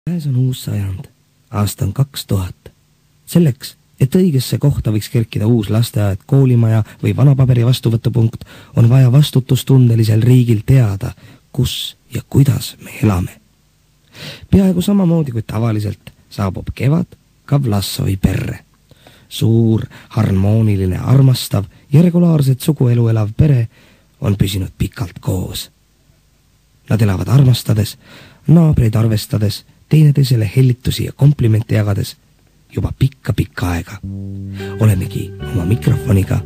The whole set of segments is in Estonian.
Käes on uus sajand. Aasta on 2000. Selleks, et õigesse kohta võiks kerkida uus lasteaed, koolimaja või vanapaberi vastuvõtupunkt, on vaja vastutustundelisel riigil teada, kus ja kuidas me elame. Peaaegu samamoodi kui tavaliselt saabub kevad ka Vlassovi perre. Suur, harmooniline, armastav ja regulaarset suguelu elav pere on püsinud pikalt koos. Nad elavad armastades, naabreid arvestades, teineteisele hellitusi ja komplimente jagades juba pikka aega. Olemegi oma mikrofoniga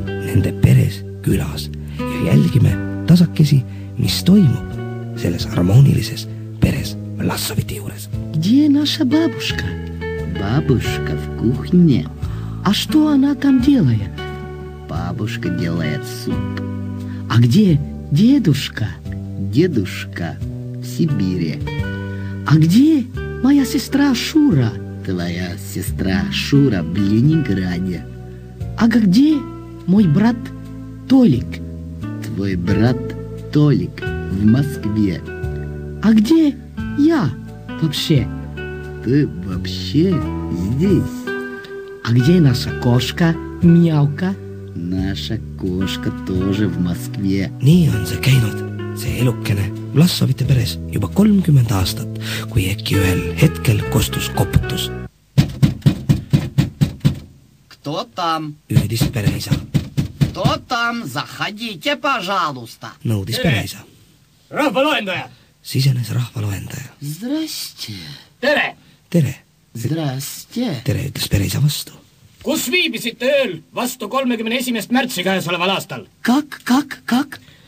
nende peres külas ja jälgime tasakesi, mis toimub selles harmoonilises peres Vlassovite juures. Где наша бабушка? Бабушка в кухне. А что она там делает? Бабушка делает суп. А где дедушка? Дедушка в Сибири. А где моя сестра Шура? Твоя сестра Шура в Ленинграде. А где мой брат Толик? Твой брат Толик в Москве. А где я вообще? Ты вообще здесь. А где наша кошка Мяука? Наша кошка тоже в Москве. Nii on see käinud, see elukene Vlassovite peres juba 30 aastat, kui äkki ühel hetkel kostus koputus. Кто там? Üüdis pereisa. Кто там? Заходите, пожалуйста. Nõudis pereisa. Rahvaloendaja! Sisenes rahvaloendaja. Здрасте. Tere! Tere! Здрасте. Tere, ütles pereisa vastu. Kus viibisite ööl vastu 31. märtsi käesoleval aastal? Как?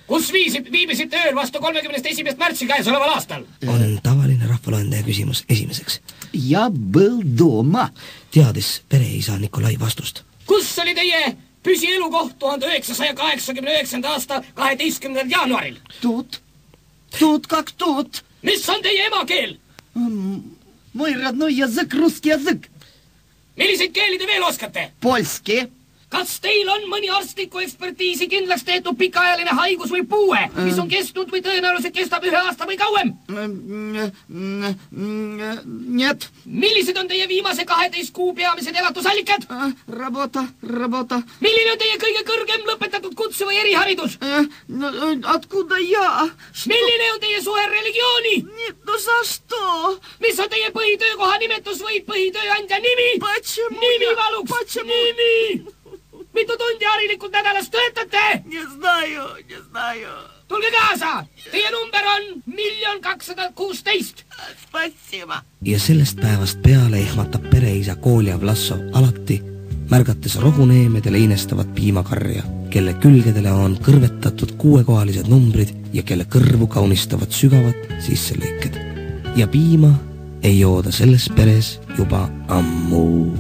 Kus viibisite ööl vastu 31. märtsi käesoleval aastal? On tavaline rahvaloendaja küsimus esimeseks. Я был дома. Teadis pereisa Nikolai vastust. Kus oli teie püsielukoht 1989. aasta 12. jaanuaril? Тут как тут. Mis on teie emakeel? Мой родной язык, русский язык. Milliseid keeli te veel oskate? Польский. Kas teil on mõni arstliku ekspertiisi kindlaks tehtud pikaajaline haigus või puue, mis on kestnud või tõenäoliselt kestab 1 aasta või kauem? Нет. Millised on teie viimase 12 kuu peamised elatusallikad? Работа. Milline on teie kõige kõrgem lõpetatud kutse või eriharidus? Откуда я? Milline on teie suhe religiooni? No за что? Mis on teie põhitöökoha nimetus või põhitööandja nimi? Nimi valuks! Nimi! Mitu tundi harilikult nädalas töötate? Не знаю. Tulge kaasa! Teie number on 1 216 000. Спасибо. Ja sellest päevast peale ehmatab pereisa Kolja Vlassov alati, märgates rohuneemedele inestavat piimakarja, kelle külgedele on kõrvetatud 6-kohalised numbrid ja kelle kõrvu kaunistavad sügavad sisselõiked. Ja piima ei jooda selles peres juba ammu.